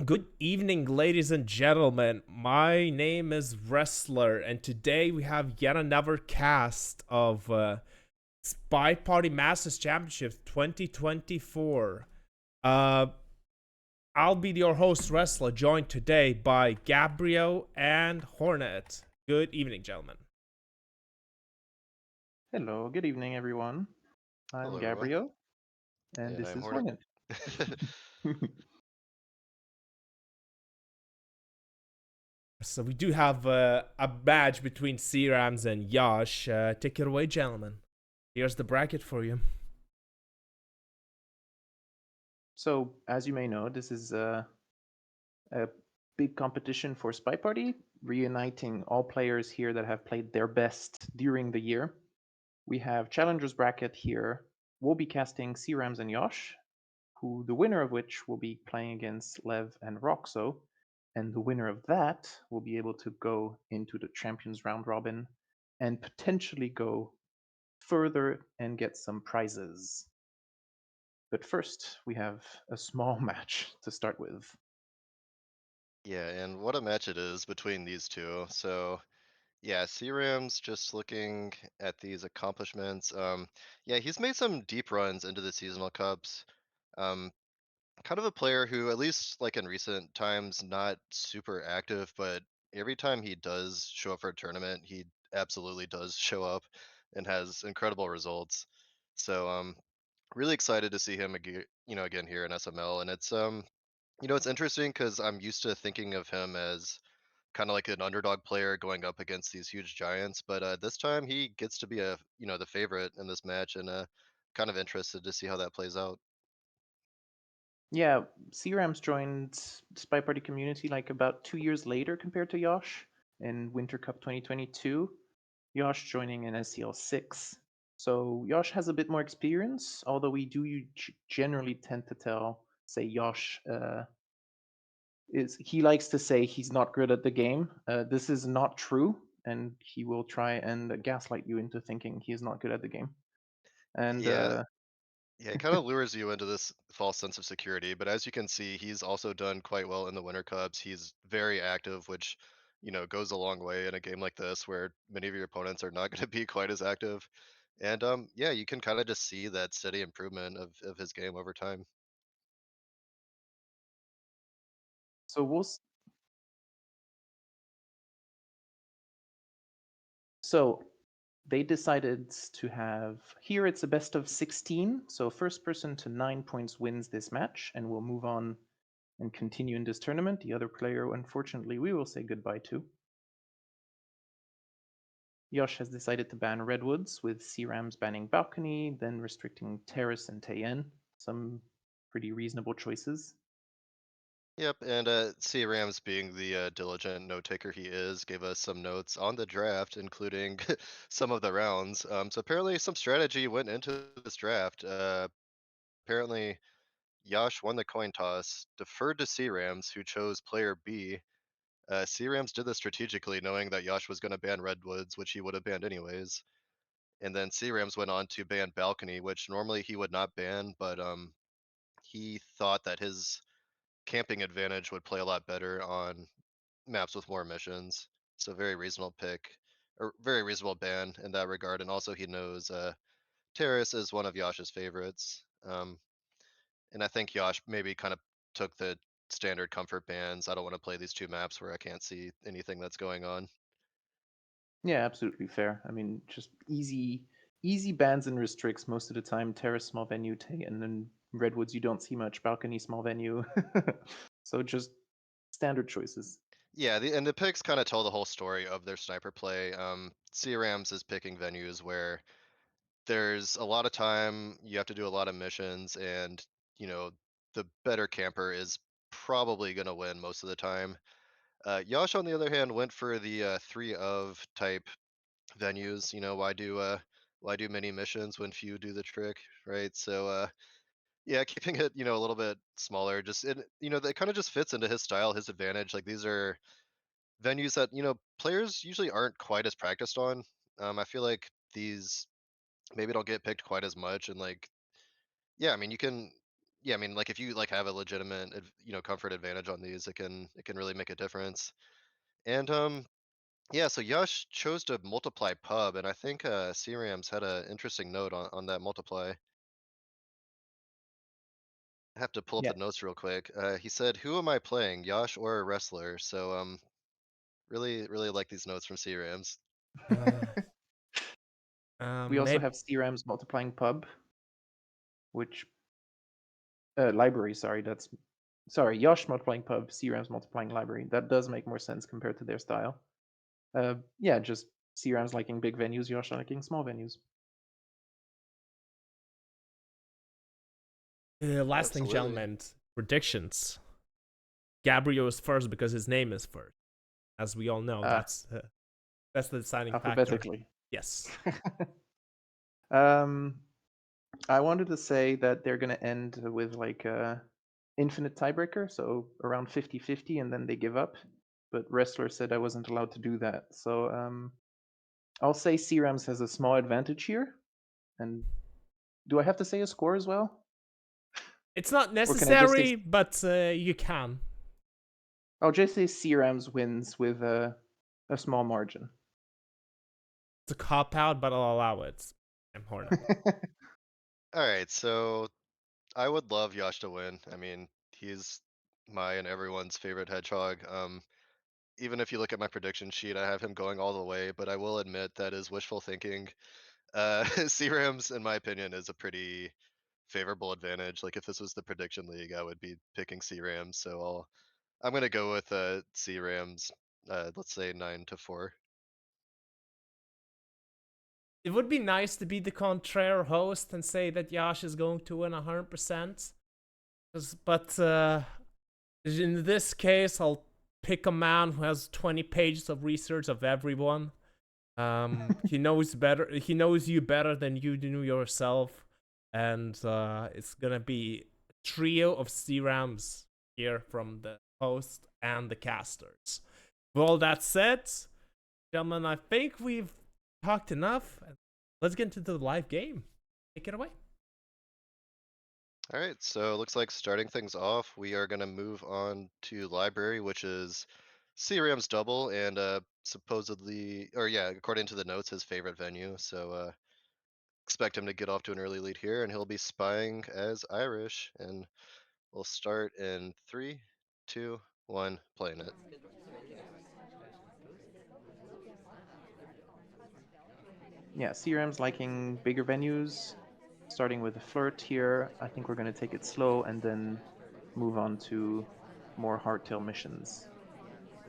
Good evening, ladies and gentlemen. My name is Wrestler, and today we have yet another cast of Spy Party Masters Championships 2024. Uh, I'll be your host, Wrestler, joined today by Gabriel and Hornet. Good evening, gentlemen. Hello, good evening, everyone. I'm Hello, everyone. Gabriel, and And this I'm is Hornet. Hornet. So we do have a badge between C-Rams and Yosh. Take it away, gentlemen. Here's the bracket for you. So, as you may know, this is a big competition for Spy Party, reuniting all players here that have played their best during the year. We have Challengers bracket here. We'll be casting C-Rams and Yosh, who the winner of which will be playing against Lev and Roxo, and the winner of that will be able to go into the Champions Round Robin and potentially go further and get some prizes. But first, we have a small match to start with. Yeah, and what a match it is between these two. So, yeah, CRAM's just looking at these accomplishments. Yeah, he's made some deep runs into the seasonal cups. Um, Kind of a player who, at least like in recent times, not super active, but every time he does show up for a tournament, he absolutely does show up and has incredible results. So, really excited to see him again, again here in SML, and it's interesting because I'm used to thinking of him as kind of like an underdog player going up against these huge giants, but this time he gets to be the favorite in this match, and kind of interested to see how that plays out. Yeah, CRAM's joined Spy Party community like about 2 years later compared to Yosh in Winter Cup 2022. Yosh joining in SCL6. So Yosh has a bit more experience, although we do generally tend to say Yosh is he likes to say he's not good at the game. This is not true, and he will try and gaslight you into thinking he is not good at the game. And Yeah, yeah, it kind of lures you into this false sense of security, but as you can see, he's also done quite well in the Winter Cups. He's very active, which goes a long way in a game like this where many of your opponents are not going to be quite as active. And yeah, you can kind of just see that steady improvement of his game over time. so so they decided to have here it's a best of 16. So first person to 9 points wins this match and will move on and continue in this tournament. The other player, unfortunately, we will say goodbye to. Yosh has decided to ban Redwoods, with C-Rams banning Balcony, then restricting Terrace and Tayen. Some pretty reasonable choices. Yep, and C. Rams, being the diligent note taker he is, gave us some notes on the draft, including some of the rounds. So apparently, some strategy went into this draft. Apparently, Yash won the coin toss, deferred to C. Rams, who chose player B. C. Rams did this strategically, knowing that Yash was going to ban Redwoods, which he would have banned anyways. And then C. Rams went on to ban Balcony, which normally he would not ban, but he thought that his camping advantage would play a lot better on maps with more missions. So very reasonable pick, or very reasonable ban in that regard. And also he knows Terrace is one of Yash's favorites. And I think Yash maybe kind of took the standard comfort bans. I don't want to play these two maps where I can't see anything that's going on. Yeah, absolutely fair. I mean, just easy bans and restricts most of the time. Terrace, small venue, and then Redwoods, you don't see much. Balcony, small venue. So just standard choices. Yeah, and the picks kind of tell the whole story of their sniper play. C-Rams is picking venues where there's a lot of time, you have to do a lot of missions, and you know the better camper is probably going to win most of the time. Yash, on the other hand, went for the three of type venues. Why do many missions when few do the trick, right? So yeah, keeping it a little bit smaller, just that kind of just fits into his style, his advantage. Like these are venues that players usually aren't quite as practiced on. I feel like these maybe don't get picked quite as much, and like yeah, I mean yeah, I mean, like if you like have a legitimate, comfort advantage on these, it can really make a difference. And yeah, so Yosh chose to multiply pub, and I think CRAM's had an interesting note on that multiply. I have to pull up Yeah, the notes real quick. He said, "Who am I playing, Yosh or a wrestler?" So really really like these notes from CRAM's. Uh, we also maybe have CRAM's multiplying pub, which library. Sorry, Yosh multiplying pub, CRAM's multiplying library. That does make more sense compared to their style. Yeah, just CRAM's liking big venues, Yosh liking small venues. last thing, Absolutely. gentlemen, predictions. Gabriel is first because his name is first. As we all know, Uh, that's the deciding factor. alphabetically. Yes. um, I wanted to say that they're going to end with like a infinite tiebreaker, so around 50-50, and then they give up. But Wrestler said I wasn't allowed to do that. So I'll say CRAMS has a small advantage here. And do I have to say a score as well? It's not Or can I just necessary, but you can. I'll just say CRAMS wins with a small margin. It's a cop out, but I'll allow it. I'm Hornet. All right, so I would love Yosh to win. I mean, he's my and everyone's favorite hedgehog. Even if you look at my prediction sheet, I have him going all the way, but I will admit that is wishful thinking. CRAM's, in my opinion, is a pretty favorable advantage. Like if this was the prediction league, I would be picking CRAM's. So I'm gonna go with CRAM's. Let's say 9-4. It would be nice to be the contraire host and say that Yash is going to win 100%. But in this case, I'll pick a man who has 20 pages of research of everyone. He knows better. He knows you better than you do yourself, and it's gonna be a trio of CRAMs here from the host and the casters. With all that said, gentlemen, I think we've talked enough. Let's get into the live game. Take it away. All right, so it looks like starting things off, we are gonna move on to library, which is CRAM's double and supposedly, or yeah, according to the notes, his favorite venue. So expect him to get off to an early lead here, and he'll be spying as Irish. And we'll start in 3, 2, 1, playing it. Yeah, CRM's liking bigger venues, starting with a flirt here. I think we're going to take it slow and then move on to more hardtail missions.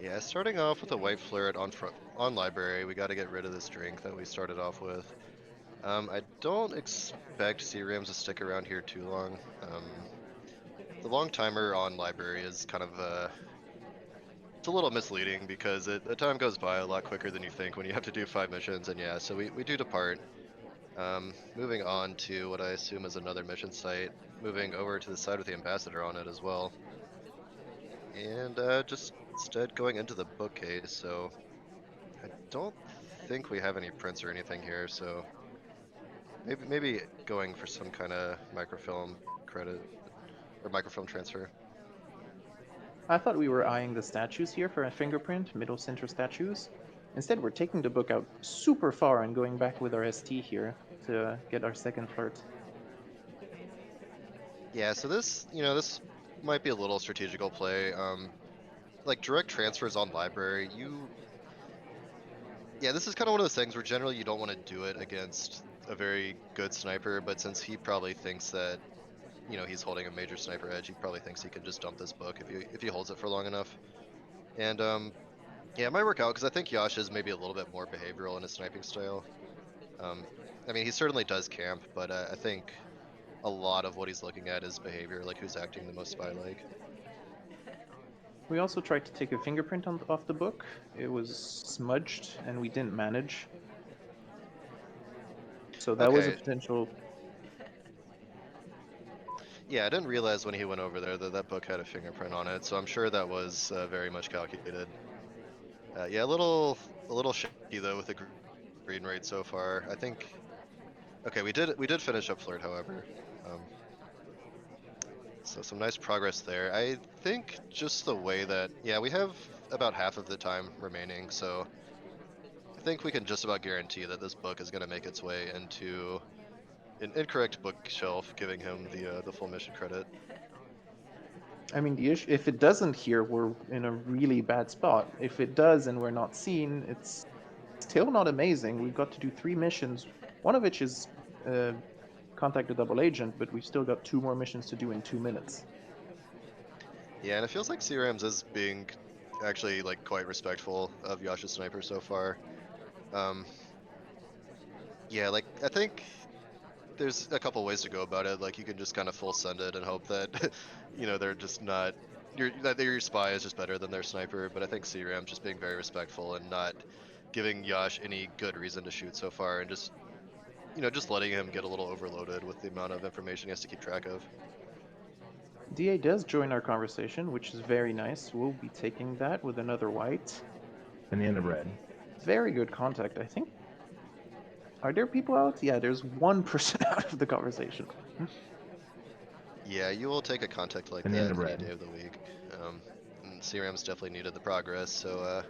Yeah, starting off with a white flirt on library, we got to get rid of this drink that we started off with. I don't expect CRAMs to stick around here too long. The long timer on library is kind of it's a little misleading because the time goes by a lot quicker than you think when you have to do 5 missions. And yeah, so we do depart. Moving on to what I assume is another mission site, moving over to the side with the ambassador on it as well. And just instead going into the bookcase, so I don't think we have any prints or anything here, so maybe going for some kind of microfilm credit or microfilm transfer. I thought we were eyeing the statues here for a fingerprint, middle center statues. Instead, we're taking the book out super far and going back with our ST here to get our second flirt. Yeah, so this might be a little strategical play. Like direct transfers on library, yeah, this is kind of one of those things where generally you don't want to do it against a very good sniper, but since he probably thinks that, he's holding a major sniper edge, he probably thinks he can just dump this book if he holds it for long enough. And yeah, it might work out because I think Yash is maybe a little bit more behavioral in his sniping style. Um, I mean, he certainly does camp, but I think a lot of what he's looking at is behavior, like who's acting the most spy-like. We also tried to take a fingerprint off the book. It was smudged and we didn't manage. So that was a Okay, potential. yeah, I didn't realize when he went over there that that book had a fingerprint on it, so I'm sure that was very much calculated. Yeah, a little shaky though with the green rate so far. I think. Okay, we did finish up flirt, however. Um, So some nice progress there. I think just the way that, yeah, we have about half of the time remaining, so I think we can just about guarantee that this book is going to make its way into an incorrect bookshelf, giving him the full mission credit. I mean, the issue, if it doesn't here, we're in a really bad spot. If it does and we're not seen, it's still not amazing. We've got to do 3 missions, one of which is contact a double agent, but we've still got 2 more missions to do in 2 minutes. Yeah, and it feels like C-Rams is being actually like quite respectful of Yosh's sniper so far. Um, yeah, like I think there's a couple ways to go about it. Like you can just kind of full send it and hope that they're just not your spy is just better than their sniper. But I think C-Ram's just being very respectful and not giving Yosh any good reason to shoot so far, and just letting him get a little overloaded with the amount of information he has to keep track of. DA does join our conversation, which is very nice. We'll be taking that with another white. Banana bread. Very good contact, I think. Are there people out? Yeah, there's one person out of the conversation. Yeah, you will take a contact like Banana that any bread. day of the week. And C-Ram's definitely needed the progress. So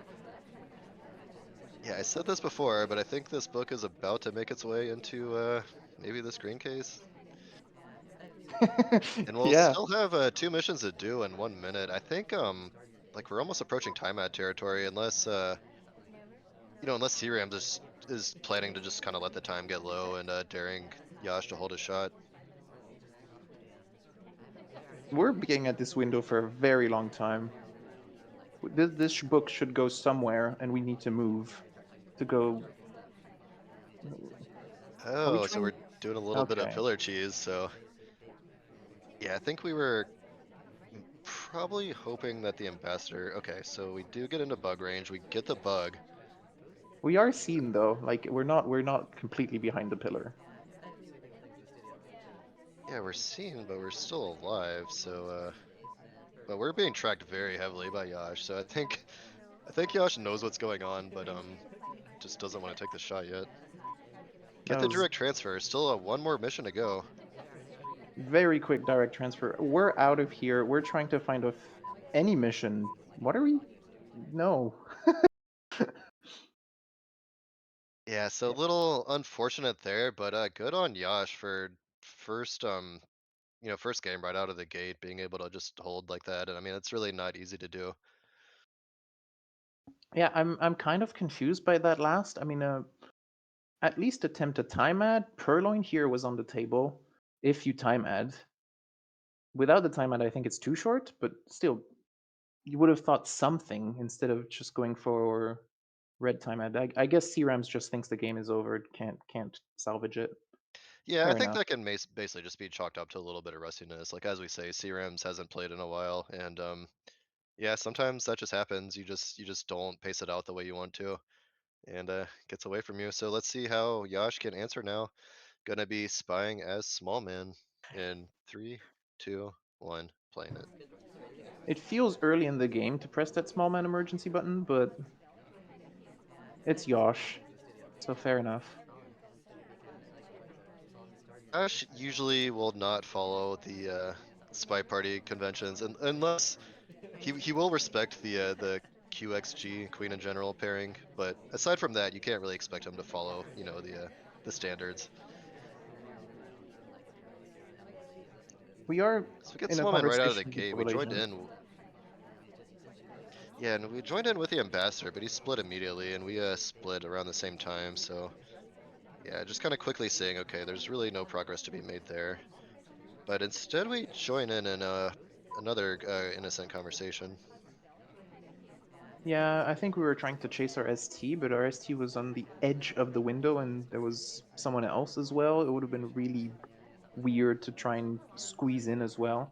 yeah, I said this before, but I think this book is about to make its way into maybe the screen case. And we'll Yeah, still have 2 missions to do in 1 minute. I think like we're almost approaching time ad territory unless unless C-Ram just is planning to just kind of let the time get low and daring Yash to hold his shot. we're being at this window for a very long time. This book should go somewhere, and we need to move to go. Are we Oh, so trying? we're doing a little bit of Okay. pillar cheese. So yeah, I think we were probably hoping that the ambassador. Okay, so we do get into bug range. We get the bug. We are seen though. Like we're not completely behind the pillar. Yeah, we're seen, but we're still alive. So but we're being tracked very heavily by Yash. So I think Yash knows what's going on, but just doesn't want to take the shot yet. Get That the was direct transfer. Still one more mission to go. very quick direct transfer. We're out of here. We're trying to find any mission. What are we? No. Yeah, so a little unfortunate there, but good on Yash for first first game right out of the gate being able to just hold like that. And I mean, it's really not easy to do. Yeah, I'm kind of confused by that last. I mean, at least attempt a time ad. Purloin here was on the table. If you time ad, without the time ad, I think it's too short. But still, you would have thought something instead of just going for red time ad. I guess C-Rams just thinks the game is over. Can't salvage it. Yeah, I Fair think enough. that can basically just be chalked up to a little bit of rustiness. Like as we say, CRMs hasn't played in a while, and yeah, sometimes that just happens. You just don't pace it out the way you want to, and gets away from you. So let's see how Yash can answer now. Gonna be spying as small man in 3, 2, 1, playing it. It feels early in the game to press that small man emergency button, but it's Yosh, so fair enough. Yash usually will not follow the spy party conventions, unless he will respect the QXG Queen and General pairing, but aside from that, you can't really expect him to follow the standards. We are So we get in a Smallman right out of the conversation with the gate. We double joined agent. in, yeah, and we joined in with the ambassador, but he split immediately, and we split around the same time. So yeah, just kind of quickly saying, okay, there's really no progress to be made there. But instead, we join in another innocent conversation. Yeah, I think we were trying to chase our ST, but our ST was on the edge of the window and there was someone else as well. It would have been really weird to try and squeeze in as well.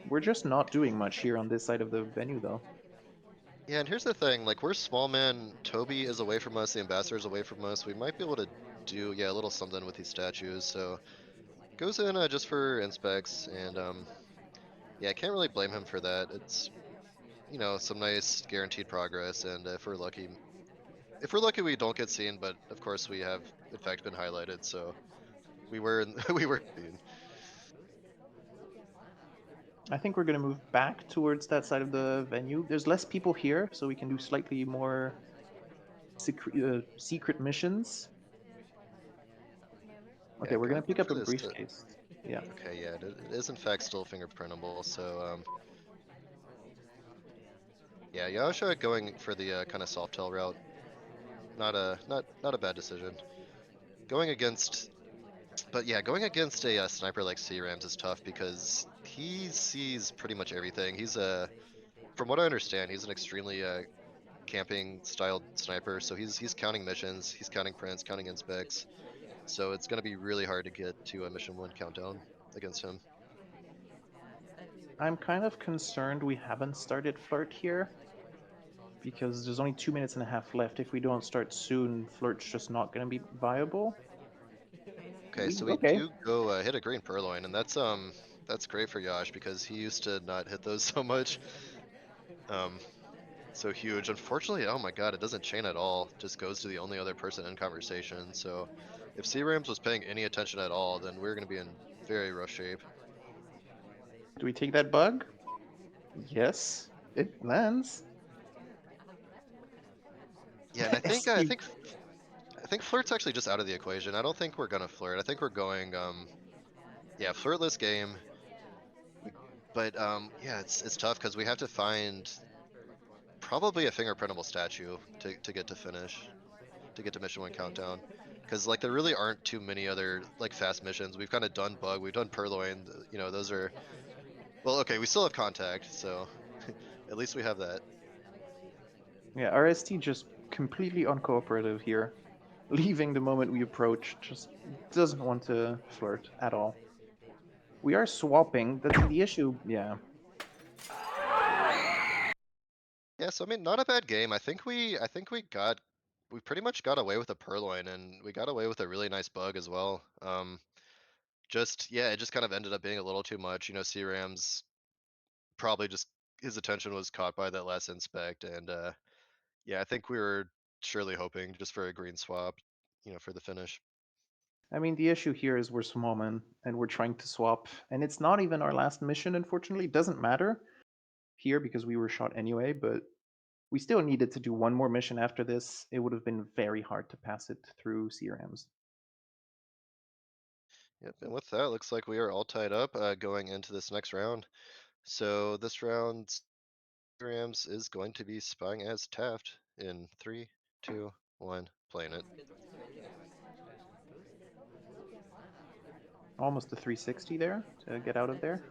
We're just not doing much here on this side of the venue, though. Yeah, and here's the thing, like we're small man, Toby is away from us, the ambassador is away from us. We might be able to do a little something with these statues. So goes in just for inspects, and yeah, I can't really blame him for that. It's some nice guaranteed progress, and if we're lucky we don't get seen, but of course we have in fact been highlighted, so we were we were seen. I think we're gonna move back towards that side of the venue. There's less people here, so we can do slightly more secret missions. Okay, Yeah, we're gonna going pick in up for a this to. briefcase. Yeah. Okay, yeah, it is in fact still fingerprintable. So yeah, Yasha going for the kind of soft tail route. Not a bad decision. Going against, but yeah, going against a sniper like C-Rams is tough because he sees pretty much everything. He's from what I understand, he's an extremely camping styled sniper. So he's counting missions, he's counting prints, counting inspects. So it's gonna be really hard to get to a mission 1 countdown against him. I'm kind of concerned we haven't started Flirt here because there's only 2 minutes and a half left. If we don't start soon, Flirt's just not gonna be viable. Okay, so we Okay. do go hit a green purloin, and that's great for Yash because he used to not hit those so much. Um, so huge. Unfortunately, oh my god, it doesn't chain at all. Just goes to the only other person in conversation. So if C Rams was paying any attention at all, then we're gonna be in very rough shape. Do we take that bug? Yes. It lands. Yeah, and ST. I think flirt's actually just out of the equation. I don't think we're gonna flirt. I think we're going yeah, flirtless game. We, but yeah, it's tough because we have to find probably a fingerprintable statue to get to finish, to get to mission 1 countdown. Because like there really aren't too many other like fast missions. We've kind of done bug, we've done purloin. You know, those are well, okay. We still have contact, so at least we have that. Yeah, RST just completely uncooperative here. Leaving the moment we approach, just doesn't want to flirt at all. We are swapping. The issue. Yeah. Yeah, so I mean, not a bad game. I think we pretty much got away with a purloin, and we got away with a really nice bug as well. Just yeah, it just kind of ended up being a little too much. You know, C Rams probably just his attention was caught by that last inspect, and yeah, I think we were surely hoping just for a green swap, you know, for the finish. I mean, the issue here is we're small men and we're trying to swap, and it's not even our last mission, unfortunately. It doesn't matter here because we were shot anyway, but we still needed to do one more mission after this. It would have been very hard to pass it through CRMs. Yep, and with that, looks like we are all tied up going into this next round. So this round, Rams is going to be spying as Taft in 3, 2, 1, playing it. Almost a 360 there to get out of there.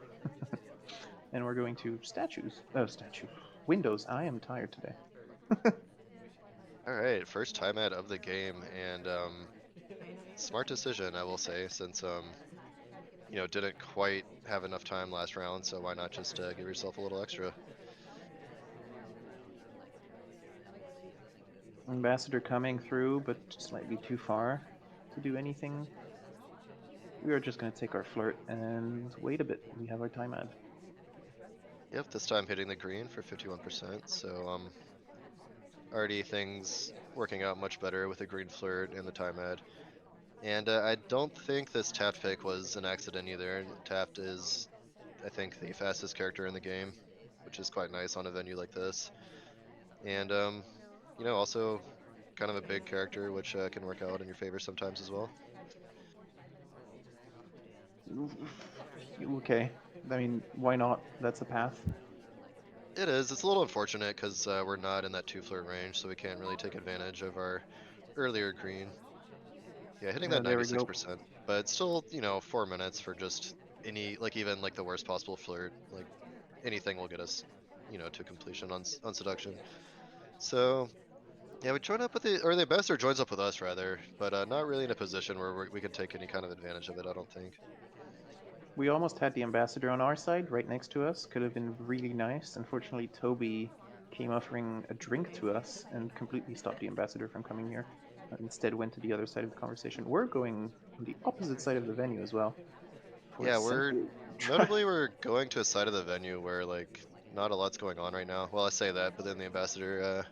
And we're going to statues. Oh, statue. Windows. I am tired today. All right, first time ad of the game, and smart decision, I will say, since you know, didn't quite have enough time last round, so why not just give yourself a little extra? Ambassador coming through, but slightly too far to do anything. We are just going to take our flirt and wait a bit. We have our time ad. Yep, this time hitting the green for 51%. So already things working out much better with the green flirt and the time ad. And I don't think this Taft pick was an accident either. Taft is, I think, the fastest character in the game, which is quite nice on a venue like this. And you know, also kind of a big character, which can work out in your favor sometimes as well. Okay. I mean, why not? That's a path. It is. It's a little unfortunate because we're not in that 2 flirt range, so we can't really take advantage of our earlier green. Yeah, hitting that There we go. 96%, but still, you know, 4 minutes for just any, like even like the worst possible flirt, like anything will get us, you know, to completion on seduction. So yeah, we join up with the ambassador joins up with us rather, but not really in a position where we can take any kind of advantage of it. I don't think. We almost had the ambassador on our side, right next to us. Could have been really nice. Unfortunately, Toby came offering a drink to us and completely stopped the ambassador from coming here. Instead, went to the other side of the conversation. We're going on the opposite side of the venue as well for Yeah, we're essentially try. notably we're going to a side of the venue where like not a lot's going on right now. Well, I say that, but then the ambassador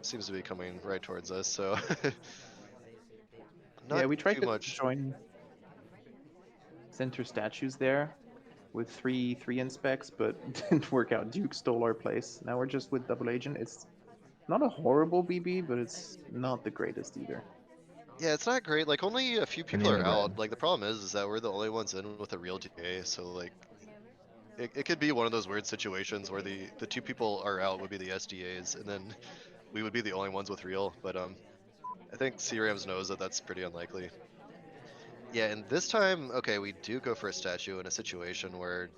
seems to be coming right towards us, so Yeah, not we tried too to much. join center statues there. with three inspects, but didn't work out. Duke stole our place. Now we're just with double agent. It's not a horrible BB, but it's not the greatest either. Yeah, it's not great. Like only a few people Banana are out. bread. Like the problem is that we're the only ones in with a real DA. So like it could be one of those weird situations where the two people are out would be the SDAs, and then we would be the only ones with real. But I think C-Rams knows that that's pretty unlikely. Yeah, and this time, okay, we do go for a statue in a situation where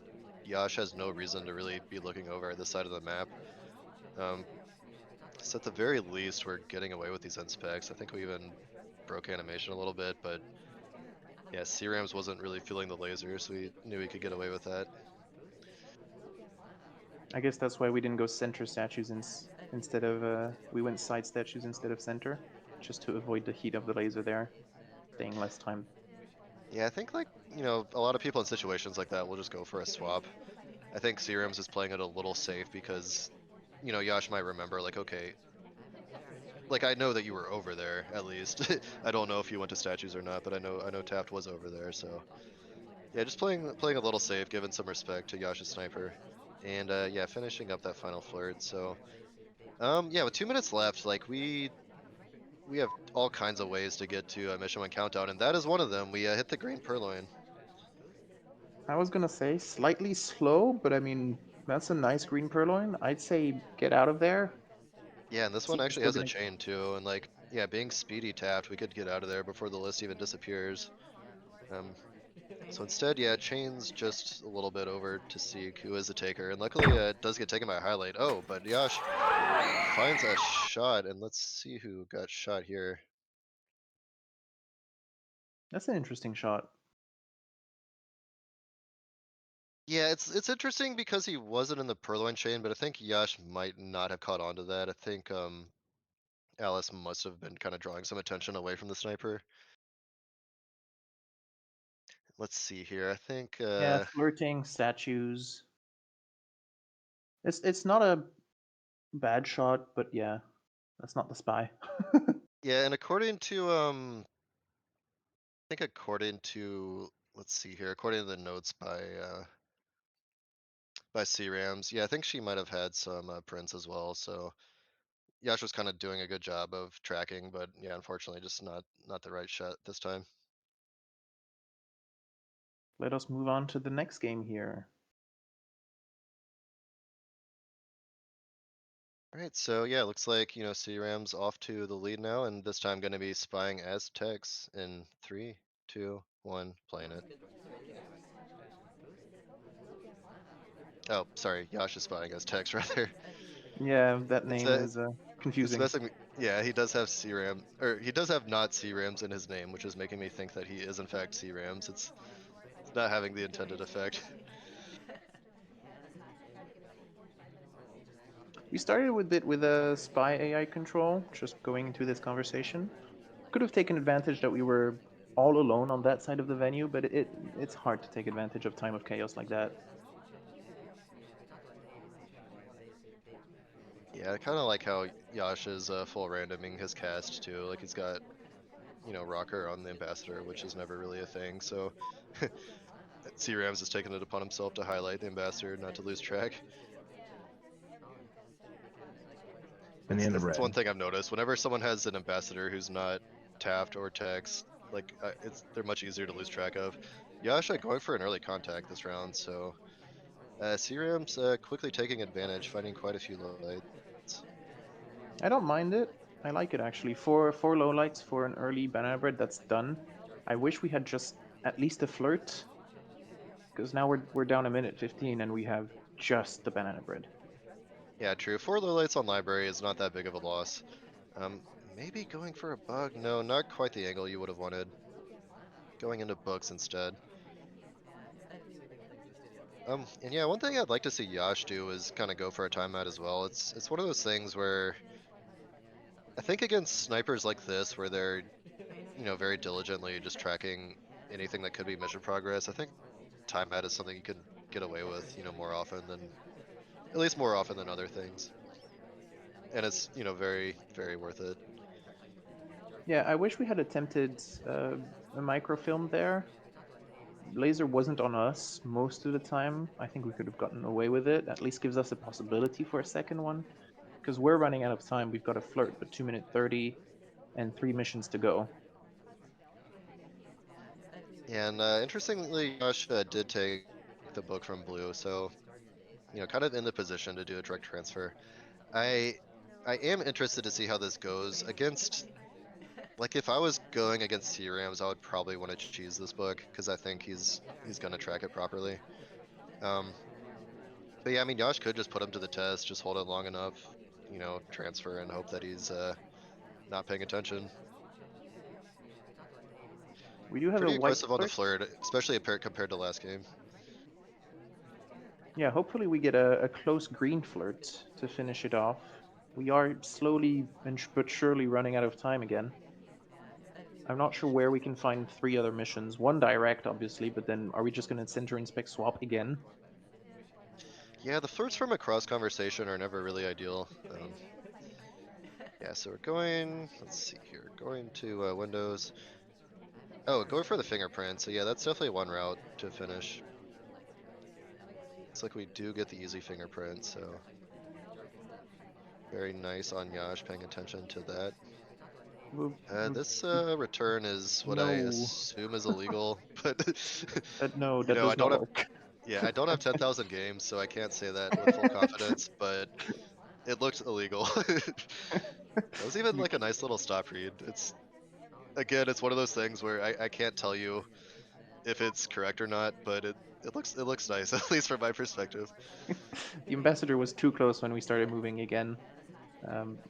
Yash has no reason to really be looking over at this side of the map. So at the very least, we're getting away with these inspects. I think we even broke animation a little bit, but yeah, C-Rams wasn't really feeling the laser, so we knew we could get away with that. I guess that's why we didn't go center statues instead of we went side statues instead of center, just to avoid the heat of the laser there, staying less time. Yeah, I think like, a lot of people in situations like that will just go for a swap. I think C-Rams is playing it a little safe because, Yash might remember like, okay, like I know that you were over there at least. I don't know if you went to statues or not, but I know Taft was over there, so yeah, just playing a little safe, giving some respect to Yash's sniper. And yeah, finishing up that final flirt. So yeah, with 2 minutes left, like we have all kinds of ways to get to mission 1 countdown, and that is one of them. We hit the green purloin. I was gonna say slightly slow, but I mean that's a nice green purloin. I'd say get out of there. Yeah, and this one Team is actually still has a gonna. chain too, and like yeah, being speedy tapped, we could get out of there before the list even disappears. Um, so instead, yeah, chains just a little bit over to Seek, who is a taker, and luckily it does get taken by a highlight. Oh, but Yash finds a shot, and let's see who got shot here. That's an interesting shot. Yeah, it's interesting because he wasn't in the purloin chain, but I think Yash might not have caught on to that. I think Alice must have been kind of drawing some attention away from the sniper. Let's see here. I think Yeah, flirting statues. It's not a bad shot, but yeah, that's not the spy. yeah, and according to I think according to let's see here, according to the notes by C-Rams, yeah, I think she might have had some prints as well. So Yash was kind of doing a good job of tracking, but yeah, unfortunately, just not the right shot this time. Let us move on to the next game here. All right, so yeah, looks like C-Rams off to the lead now, and this time going to be spying as Tex in 3, 2, 1, playing it. Oh, sorry, Yash is spying as Tex rather. Yeah, that It's name is it's confusing. messing me. Yeah, he does have C-Ram, or he does have not C-Rams in his name, which is making me think that he is in fact C-Rams. It's not having the intended effect. We started with it with a spy AI control, just going into this conversation. Could have taken advantage that we were all alone on that side of the venue, but it's hard to take advantage of time of chaos like that. Yeah, I kind of like how Yash is full randoming his cast too. Like he's got Rocker on the Ambassador, which is never really a thing. So C-Rams has taken it upon himself to highlight the Ambassador, not to lose track. Banana That's one bread. thing I've noticed. Whenever someone has an Ambassador who's not Taft or Tex, like they're much easier to lose track of. Yasha going for an early contact this round, so C-Rams quickly taking advantage, finding quite a few lights. I don't mind it. I like it actually. Four lowlights for an early banana bread that's done. I wish we had just at least a flirt, because now we're down a minute 15 and we have just the banana bread. Yeah, true. 4 low lights on library is not that big of a loss. Maybe going for a bug? No, not quite the angle you would have wanted. Going into books instead. And yeah, one thing I'd like to see Yash do is kind of go for a timeout as well. It's one of those things where I think against snipers like this, where they're very diligently just tracking anything that could be mission progress, I think timeout is something you can get away with, more often than at least more often than other things, and it's very very worth it. Yeah, I wish we had attempted a microfilm there, laser wasn't on us most of the time. I think we could have gotten away with it. At least gives us a possibility for a second one. Because we're running out of time. We've got a flirt, but 2 minute 30 and 3 missions to go. And interestingly, Yosh did take the book from Blue, so kind of in the position to do a direct transfer. I I am interested to see how this goes against. Like if I was going against C-Rams, I would probably want to choose this book because I think he's gonna track it properly. Um, but yeah, I mean, Yosh could just put him to the test, just hold it long enough, transfer and hope that he's not paying attention. We do have Pretty a white aggressive on the flirt. flirt, especially compared to last game. Yeah, hopefully we get a close green flirt to finish it off. We are slowly but surely running out of time again. I'm not sure where we can find 3 other missions. One direct, obviously, but then are we just going to center inspect swap again? Yeah, the flirts from across conversation are never really ideal. Yeah, so we're going, let's see here, going to Windows. Oh, going for the fingerprint. So yeah, that's definitely one route to finish. Looks like we do get the easy fingerprint, so very nice on Yash paying attention to that. This return is what I No, assume is illegal, but no, that I does don't not have, work. yeah, I don't have 10,000 games, so I can't say that with full confidence, but it looked illegal. That was even You- like a nice little stop read. Again, it's one of those things where I can't tell you if it's correct or not, but it looks nice, at least from my perspective. the ambassador was too close when we started moving again.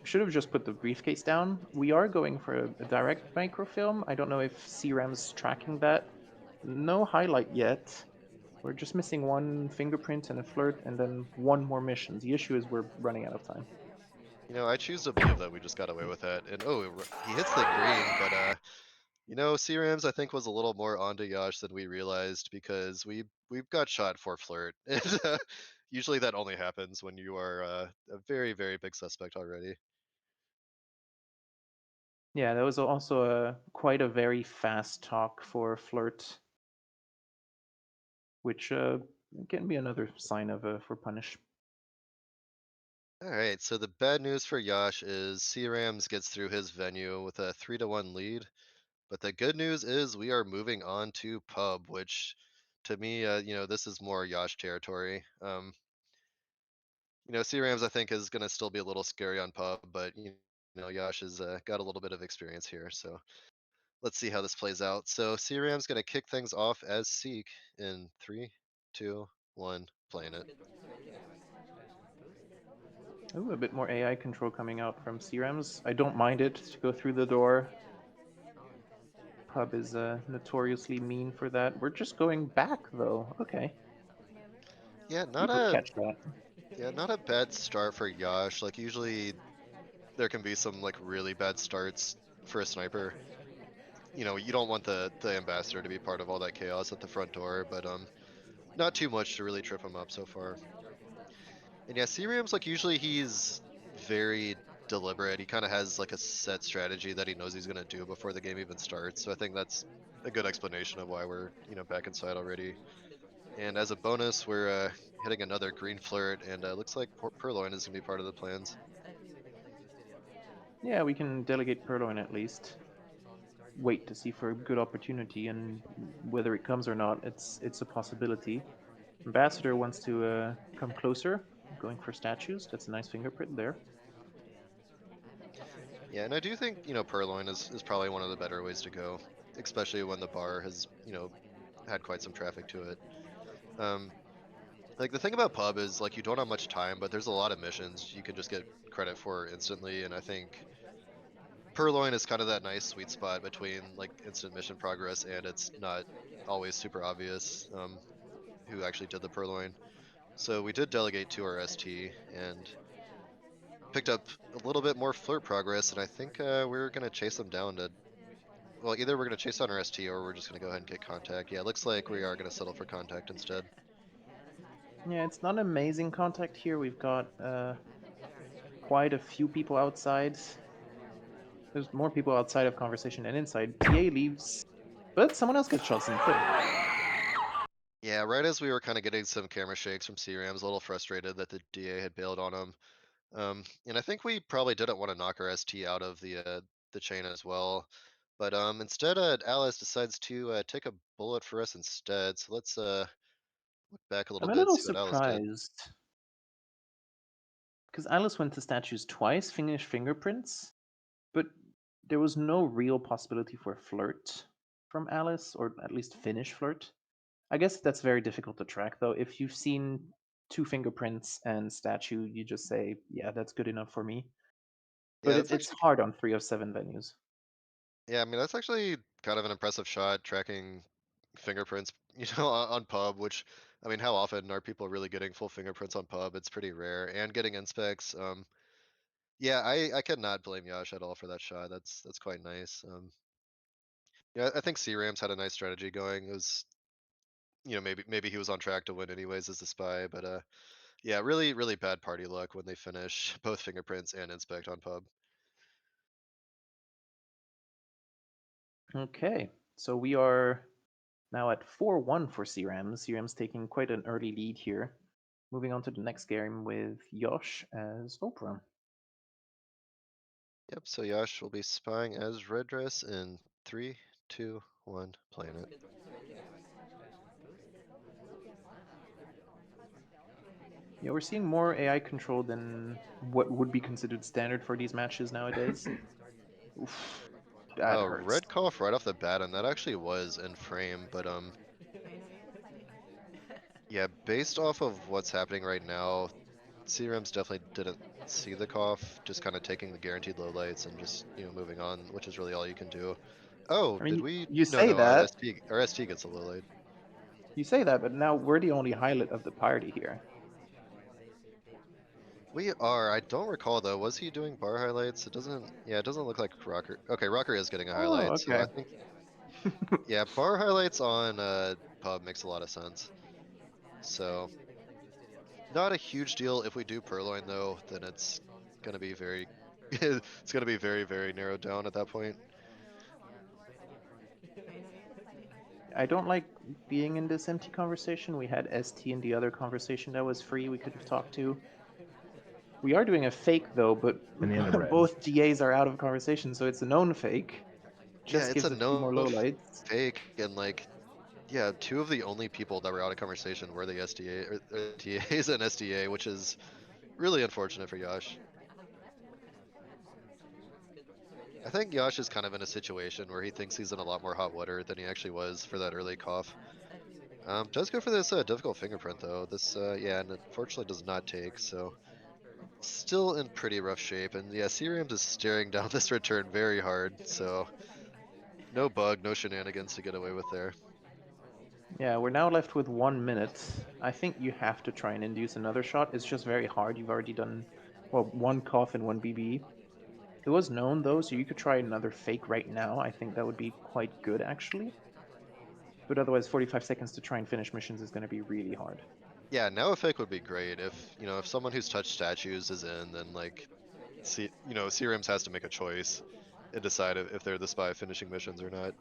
Should have just put the briefcase down. We are going for a direct microfilm. I don't know if CRAM's tracking that. No highlight yet. We're just missing one fingerprint and a flirt, and then one more mission. The issue is we're running out of time. I choose to believe that we just got away with that. And oh, he hits the green, but C-Rams I think was a little more onto Yash than we realized because we've got shot for flirt. And usually that only happens when you are a very, very big suspect already. Yeah, that was also quite a very fast talk for flirt, which can be another sign of for punish. All right, so the bad news for Yash is C-Rams gets through his venue with a 3-1 lead. But the good news is we are moving on to pub, which to me, this is more Yash territory. C-Rams I think is going to still be a little scary on pub, but Yash has got a little bit of experience here, so let's see how this plays out. So C-Ram's going to kick things off as Seek in 3, 2, 1, playing it. Ooh, a bit more AI control coming out from CRAMs. I don't mind it to go through the door. Pub is notoriously mean for that. We're just going back though. Okay, Yeah, not people a catch that. yeah, not a bad start for Yash. Like usually there can be some like really bad starts for a sniper. You don't want the ambassador to be part of all that chaos at the front door, but not too much to really trip him up so far. And yeah, C-Ram's like usually he's very deliberate. He kind of has like a set strategy that he knows he's gonna do before the game even starts. So I think that's a good explanation of why we're back inside already. And as a bonus, we're hitting another green flirt, and looks like Purloin is gonna be part of the plans. Yeah, we can delegate Purloin at least. Wait to see for a good opportunity, and whether it comes or not, it's a possibility. Ambassador wants to come closer, going for statues. That's a nice fingerprint there. Yeah, and I do think Purloin is probably one of the better ways to go, especially when the bar has had quite some traffic to it. Um, like the thing about pub is like you don't have much time, but there's a lot of missions you can just get credit for instantly, and I think Purloin is kind of that nice sweet spot between like instant mission progress and it's not always super obvious who actually did the Purloin. So we did delegate to our ST and picked up a little bit more flirt progress, and I think we're gonna chase them down to. Well, either we're gonna chase down our ST or we're just gonna go ahead and get contact. Yeah, it looks like we are gonna settle for contact instead. Yeah, it's not amazing contact here. We've got quite a few people outside. There's more people outside of conversation than inside. TA leaves, but someone else gets shots in the foot. Yeah, right as we were kind of getting some camera shakes from CRAMs, a little frustrated that the DA had bailed on him. And I think we probably didn't want to knock our ST out of the chain as well. But instead, Alice decides to take a bullet for us instead. So let's look back a little I'm a bit, little see what Alice did. surprised because Alice went to statues twice, finished fingerprints, but there was no real possibility for flirt from Alice, or at least finish flirt. I guess that's very difficult to track, though. If you've seen two fingerprints and statue, you just say, yeah, that's good enough for me. But Yeah, that's it's actually hard on 3 of 7 venues. yeah. I mean, that's actually kind of an impressive shot tracking fingerprints, on pub. Which I mean, how often are people really getting full fingerprints on pub? It's pretty rare, and getting inspects. Yeah, I cannot blame Yash at all for that shot. That's quite nice. Yeah, I think C-Rams had a nice strategy going. It was, maybe he was on track to win anyways as the spy, but yeah, really bad party luck when they finish both fingerprints and inspect on pub. Okay, so we are now at 4-1 for CRAMs. CRAMs taking quite an early lead here. Moving on to the next game with Yosh as Oprah. Yep, so Yash will be spying as Red Dress in 3, 2, 1, playing it. Yeah, we're seeing more AI control than what would be considered standard for these matches nowadays. Oof, that Oh, hurts. red cough right off the bat, and that actually was in frame, but yeah, based off of what's happening right now, CRMs definitely didn't see the cough, just kind of taking the guaranteed low lights and just, moving on, which is really all you can do. Oh, I did mean, we? you No, say no, that, our ST gets a low light. but now we're the only highlight of the party here. We are. I don't recall though. Was he doing bar highlights? It doesn't. Yeah, it doesn't look like Rocker. Okay, Rocker is getting a Oh, highlight, so okay. I think yeah, bar highlights on pub makes a lot of sense. So not a huge deal. If we do purloin though, then it's gonna be very it's gonna be very narrowed down at that point. I don't like being in this empty conversation. We had ST in the other conversation that was free we could have talked to. We are doing a fake though, but Banana bread. both DAs are out of conversation, so it's a known fake. Yeah, Just it's a gives a few more low known lights. fake, and like, yeah, two of the only people that were out of conversation were the SDA or TAs and SDA, which is really unfortunate for Yash. I think Yash is kind of in a situation where he thinks he's in a lot more hot water than he actually was for that early cough. Does go for this difficult fingerprint though. This yeah, and unfortunately does not take, so still in pretty rough shape. And yeah, Seariams is staring down this return very hard, so no bug, no shenanigans to get away with there. Yeah, we're now left with 1 minute. I think you have to try and induce another shot. It's just very hard. You've already done, well, one cough and one BB. It was known though, so you could try another fake right now. I think that would be quite good actually. But otherwise, 45 seconds to try and finish missions is going to be really hard. Yeah, now a fake would be great if if someone who's touched statues is in, then like Searims has to make a choice and decide if they're the spy finishing missions or not.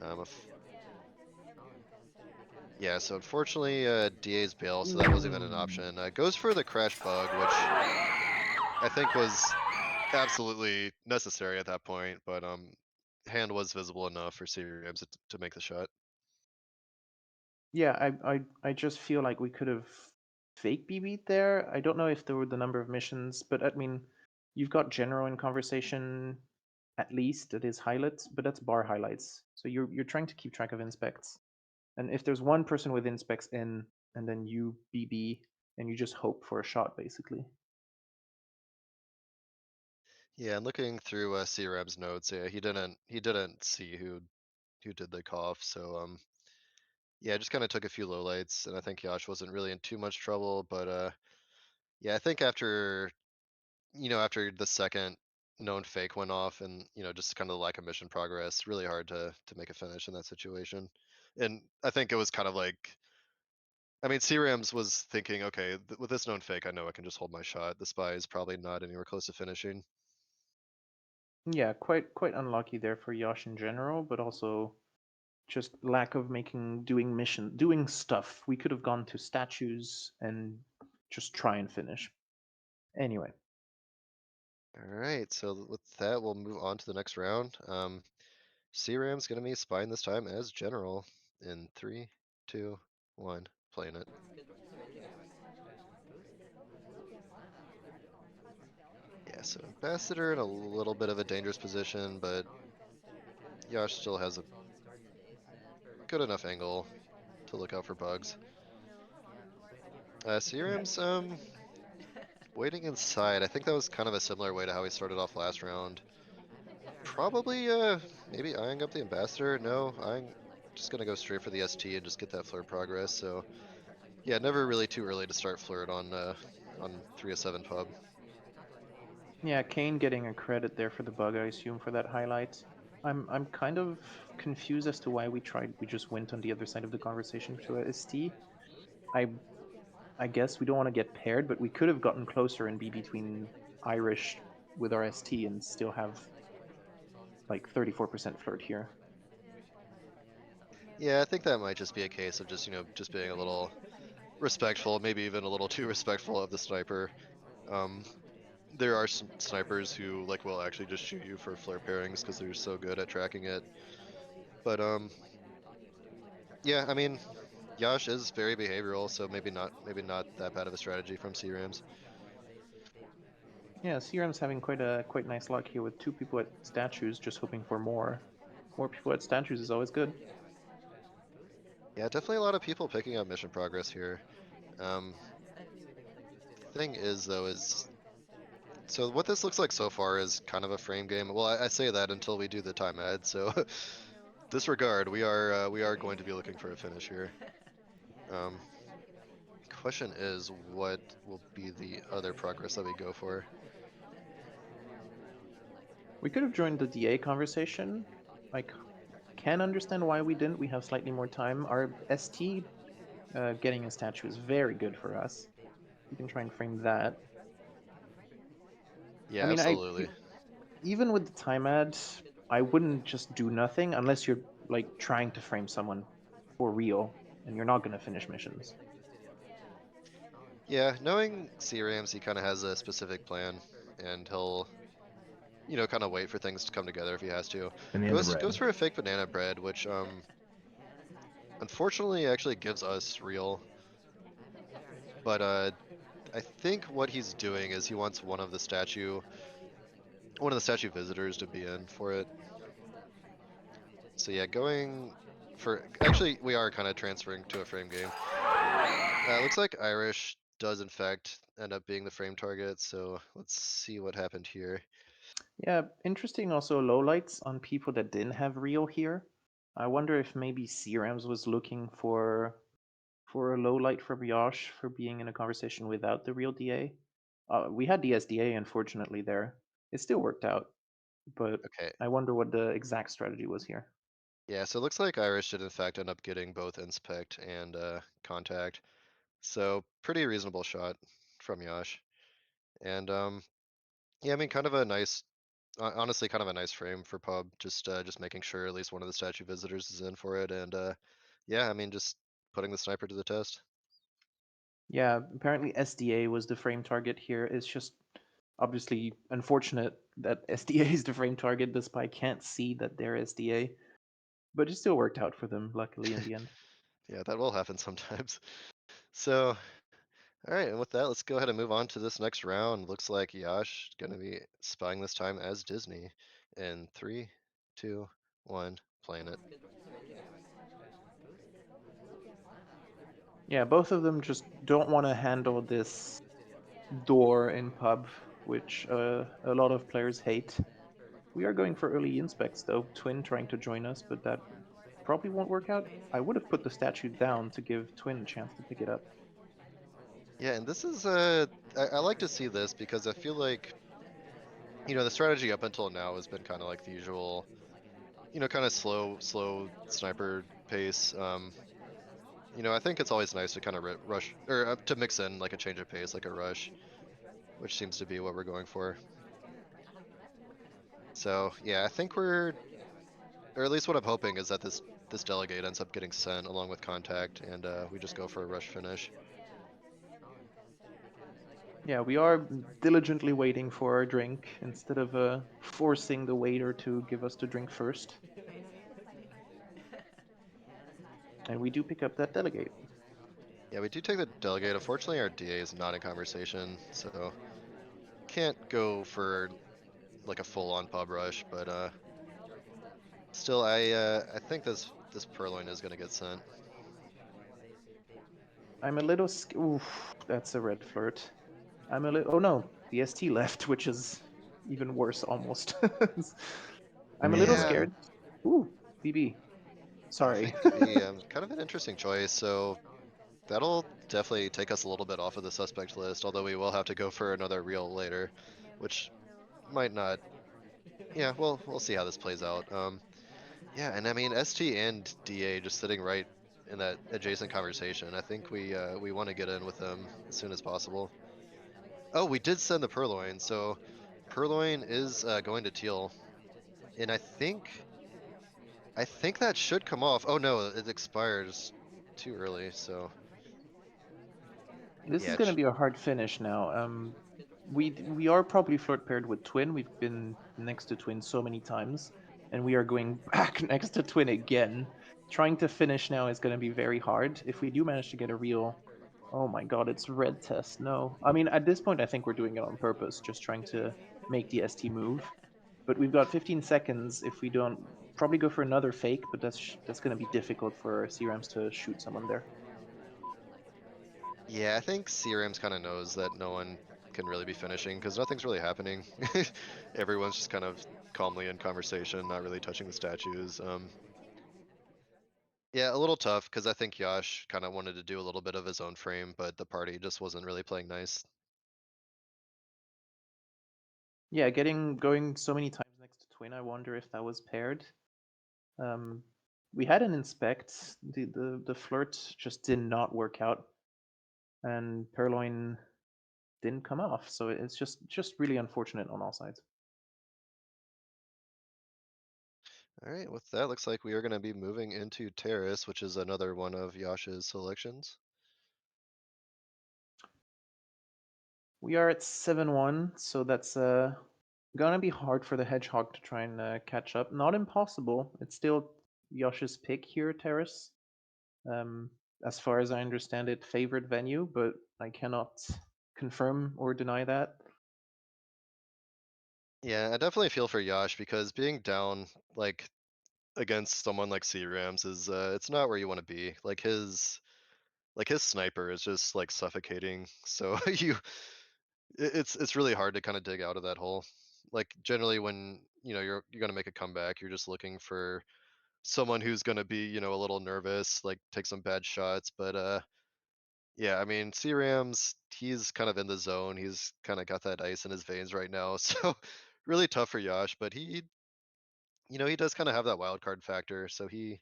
If Yeah, so unfortunately, DA's bail, so that wasn't even an option. Goes for the crash bug, which I think was absolutely necessary at that point, but hand was visible enough for CRMs to make the shot. Yeah, I just feel like we could have fake BB'd there. I don't know if there were the number of missions, but I mean, you've got general in conversation at least it is highlights, but that's bar highlights. So you're trying to keep track of inspects. And if there's one person with inspects in and then you BB and you just hope for a shot basically. Yeah, and looking through CRM's notes, yeah, he didn't see who did the cough, so yeah, just kind of took a few lowlights, and I think Yash wasn't really in too much trouble, but yeah, I think after the second known fake went off and just kind of the lack of mission progress, really hard to make a finish in that situation. And I think it was kind of like, I mean, CRAMs was thinking, okay, with this known fake, I know I can just hold my shot. The spy is probably not anywhere close to finishing. Yeah, quite unlucky there for Yosh in general, but also just lack of doing stuff. We could have gone to statues and just try and finish. Anyway, All right, so with that, we'll move on to the next round. C-Ram's gonna be spying this time as general in 3, 2, 1, playing it. Yeah, so Ambassador in a little bit of a dangerous position, but Yosh still has a good enough angle to look out for bugs. C-Ram's waiting inside. I think that was kind of a similar way to how he started off last round. Probably maybe eyeing up the Ambassador. No, I'm just gonna go straight for the ST and just get that flirt progress. So yeah, never really too early to start flirt on 3 of 7 pub. yeah, Kane getting a credit there for the bug, I assume, for that highlight. I'm kind of confused as to why we just went on the other side of the conversation to a ST. I I guess we don't want to get paired, but we could have gotten closer and be between Irish with our ST and still have like 34% flirt here. Yeah, I think that might just be a case of just just being a little respectful, maybe even a little too respectful of the sniper. Um, there are some snipers who will actually just shoot you for flare pairings because they're so good at tracking it. But yeah, I mean, Yash is very behavioral, so maybe not that bad of a strategy from C-Rams. Yeah, CRM's having quite nice luck here with two people at statues, just hoping for more. More people at statues is always good. Yeah, definitely a lot of people picking up mission progress here. Um, thing is though is so what this looks like so far is kind of a frame game. Well, I say that until we do the time ad. So disregard. We are going to be looking for a finish here. Um, question is what will be the other progress that we go for? We could have joined the DA conversation. I can understand why we didn't. We have slightly more time. Our ST getting a statue is very good for us. We can try and frame that. I Yeah, mean, absolutely. even with the time ad, I wouldn't just do nothing unless you're like trying to frame someone for real and you're not going to finish missions. Yeah, knowing C-Rams, he kind of has a specific plan, and he'll kind of wait for things to come together if he has to. Banana Goes bread. goes for a fake banana bread, which unfortunately actually gives us real. But I think what he's doing is he wants one of the statue visitors to be in for it. So yeah, going for actually we are kind of transferring to a frame game. Looks like Irish does in fact end up being the frame target. So let's see what happened here. Yeah, interesting also lowlights on people that didn't have real here. I wonder if maybe CRAMS was looking for a lowlight for Yosh for being in a conversation without the real DA. We had the SDA unfortunately there. It still worked out, but Okay. I wonder what the exact strategy was here. Yeah, so it looks like Irish did in fact end up getting both inspect and contact. So pretty reasonable shot from Yash. And yeah, I mean kind of a nice honestly kind of a nice frame for pub. Just making sure at least one of the statue visitors is in for it and yeah, I mean just putting the sniper to the test. Yeah, apparently SDA was the frame target here. It's just obviously unfortunate that SDA is the frame target. The spy can't see that they're SDA, but it still worked out for them, luckily, in the end. Yeah, that will happen sometimes. So all right, and with that, let's go ahead and move on to this next round. Looks like Yash gonna be spying this time as Disney in 3, 2, 1, playing it. Yeah, both of them just don't want to handle this door in pub, which a lot of players hate. We are going for early inspects though. Twin trying to join us, but that probably won't work out. I would have put the statue down to give Twin a chance to pick it up. Yeah, and this is I like to see this because I feel like the strategy up until now has been kind of like the usual, kind of slow sniper pace. I think it's always nice to kind of rush or to mix in like a change of pace, like a rush, which seems to be what we're going for. So yeah, I think or at least what I'm hoping is that this this delegate ends up getting sent along with contact, and we just go for a rush finish. Yeah, we are diligently waiting for our drink instead of forcing the waiter to give us the drink first. And we do pick up that delegate. Yeah, we do take the delegate. Unfortunately, our DA is not in conversation, so can't go for like a full-on pub rush. But still, I think this purloin is gonna get sent. I'm a little. Oof, that's a red flirt. I'm a little. Oh no, the ST left, which is even worse almost. I'm a little Yeah, scared. Ooh, BB. Sorry. thank BB. Kind of an interesting choice. So that'll definitely take us a little bit off of the suspect list, although we will have to go for another reel later, which might not. Yeah, well, we'll see how this plays out. Yeah, and I mean ST and DA just sitting right in that adjacent conversation. I think we want to get in with them as soon as possible. Oh, we did send the purloin, so purloin is going to teal, and I think that should come off. Oh no, it expires too early, so This yeah, is going to be a hard finish now. We are probably flirt paired with Twin. We've been next to Twin so many times, and we are going back next to Twin again. Trying to finish now is going to be very hard. If we do manage to get a real, oh my god, it's red test. No, I mean at this point I think we're doing it on purpose, just trying to make the ST move. But we've got 15 seconds. If we don't, probably go for another fake, but that's going to be difficult for CRAMs to shoot someone there. yeah, I think CRMs kind of knows that no one can really be finishing because nothing's really happening. Everyone's just kind of calmly in conversation, not really touching the statues. Yeah, a little tough because I think Yosh kind of wanted to do a little bit of his own frame, but the party just wasn't really playing nice. Yeah, going so many times next to Twin, I wonder if that was paired. Um, we had an inspect. The flirt just did not work out, and Purloin didn't come off. So it's just really unfortunate on all sides. All right, with that, looks like we are going to be moving into Terrace, which is another one of Yosh's selections. We are at 7-1, so that's gonna be hard for the Hedgehog to try and catch up. Not impossible. It's still Yosh's pick here, Terrace. Um, as far as I understand it, favorite venue, but I cannot confirm or deny that. Yeah, I definitely feel for Yosh because being down like against someone like C-Rams is it's not where you want to be. Like his sniper is just like suffocating. So it's really hard to kind of dig out of that hole. Like generally when you're gonna make a comeback, you're just looking for someone who's gonna be a little nervous, like take some bad shots. But yeah, I mean C-Rams, he's kind of in the zone. He's kind of got that ice in his veins right now. So really tough for Yash, but he does kind of have that wild card factor. So he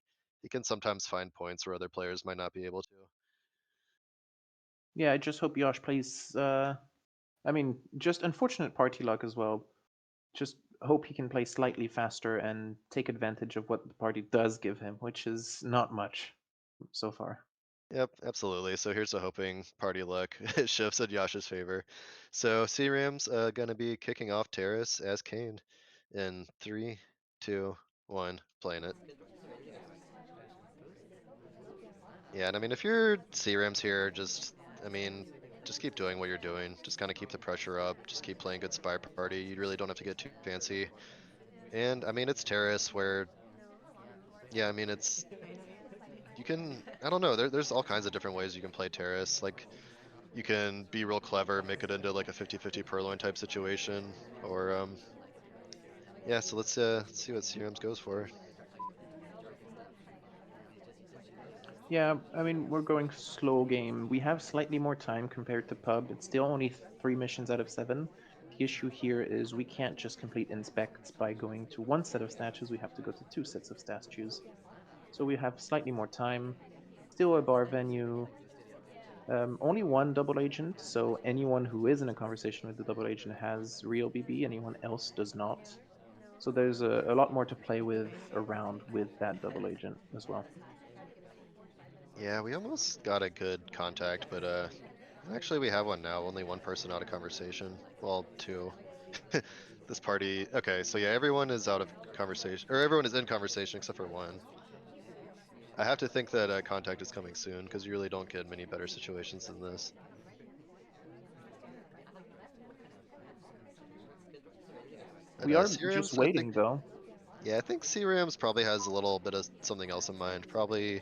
can sometimes find points where other players might not be able to. Yeah, I just hope Yosh plays. I mean, just unfortunate party luck as well. Just hope he can play slightly faster and take advantage of what the party does give him, which is not much so far. Yep, absolutely. So here's to hoping party luck shifts in Yasha's favor. So C-Ram's gonna be kicking off Terrace as Kane in 3, 2, 1, playing it. Yeah, and I mean if you're C-Ram's here, I mean, just keep doing what you're doing. Just kind of keep the pressure up. Just keep playing good spy party. You really don't have to get too fancy. And I mean it's Terrace where yeah, I mean it's you can I don't know, there's all kinds of different ways you can play Terrace. Like you can be real clever, make it into like a 50-50 purloin type situation, or yeah. So let's see what CRMs goes for. Yeah, I mean, we're going slow game. We have slightly more time compared to pub. It's still only 3 missions out of 7. The issue here is we can't just complete inspects by going to one set of statues. We have to go to 2 sets of statues. So we have slightly more time. Still a bar venue. Only one double agent, so anyone who is in a conversation with the double agent has real BB. Anyone else does not. So there's a lot more to play with around with that double agent as well. Yeah, we almost got a good contact, but actually we have one now. Only one person out of conversation. Well, two. This party. Okay, so yeah, everyone is out of conversation, or everyone is in conversation except for one. I have to think that contact is coming soon because you really don't get many better situations than this. But, We are just C-Rams, I think, waiting though. yeah, I think C-Rams probably has a little bit of something else in mind. Probably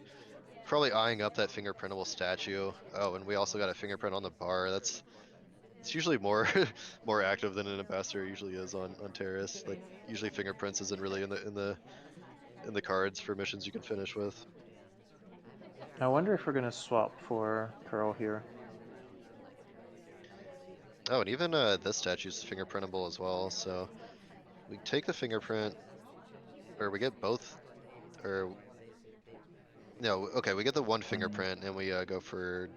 eyeing up that fingerprintable statue. Oh, and we also got a fingerprint on the bar. It's usually more more active than an ambassador usually is on Terrace. Like usually fingerprints isn't really in the cards for missions you can finish with. I wonder if we're gonna swap for Pearl here. Oh, and even this statue's fingerprintable as well. So we take the fingerprint, or we get both, or no, okay, we get the one fingerprint and we go for.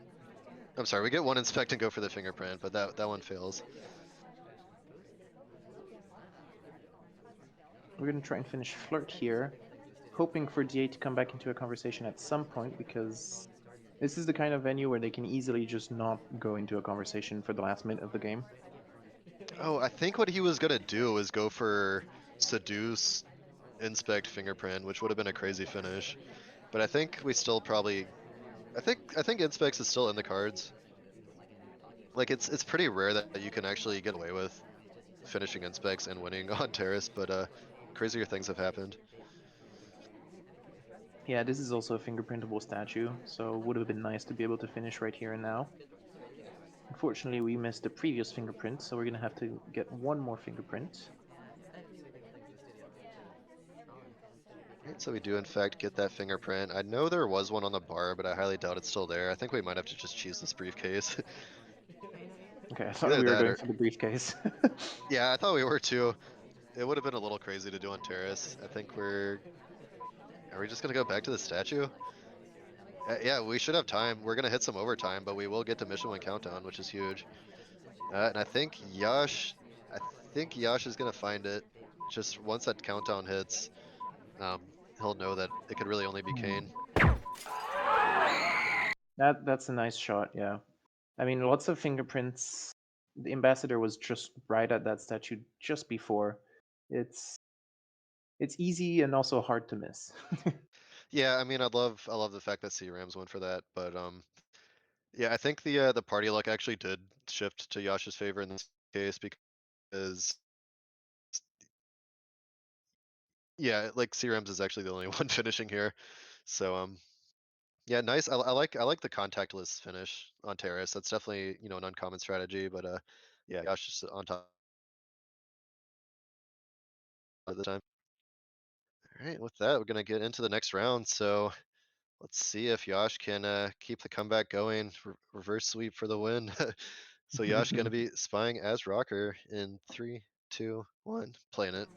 I'm sorry, we get one inspect and go for the fingerprint, but that one fails. We're gonna try and finish Flirt here, hoping for DA to come back into a conversation at some point because this is the kind of venue where they can easily just not go into a conversation for the last minute of the game. Oh, I think what he was gonna do was go for seduce, inspect, fingerprint, which would have been a crazy finish. But I think we still probably. I think inspects is still in the cards. Like it's pretty rare that you can actually get away with finishing inspects and winning on Terrace, but crazier things have happened. Yeah, this is also a fingerprintable statue, so would have been nice to be able to finish right here and now. Unfortunately, we missed the previous fingerprint, so we're gonna have to get one more fingerprint. Right, so we do in fact get that fingerprint. I know there was one on the bar, but I highly doubt it's still there. I think we might have to just choose this briefcase. Okay, I thought Either we were that going or for the briefcase. yeah, I thought we were too. It would have been a little crazy to do on Terrace. I think are we just gonna go back to the statue? Yeah, we should have time. We're gonna hit some overtime, but we will get to mission win countdown, which is huge. And I think Yash is gonna find it. Just once that countdown hits, he'll know that it could really only be Kane. That's a nice shot, yeah. I mean, lots of fingerprints. The ambassador was just right at that statue just before. It's it's easy and also hard to miss. Yeah, I mean, I love the fact that C Rams went for that, but yeah, I think the party luck actually did shift to Yash's favor in this case because yeah, like C Rams is actually the only one finishing here, so yeah, nice. I like the contactless finish on Terrace. That's definitely an uncommon strategy, but yeah, Yash is on top at the time. All right, with that, we're gonna get into the next round. So let's see if Yash can keep the comeback going. Reverse sweep for the win. So Yash gonna be spying as Rocker in 3, 2, 1, playing it.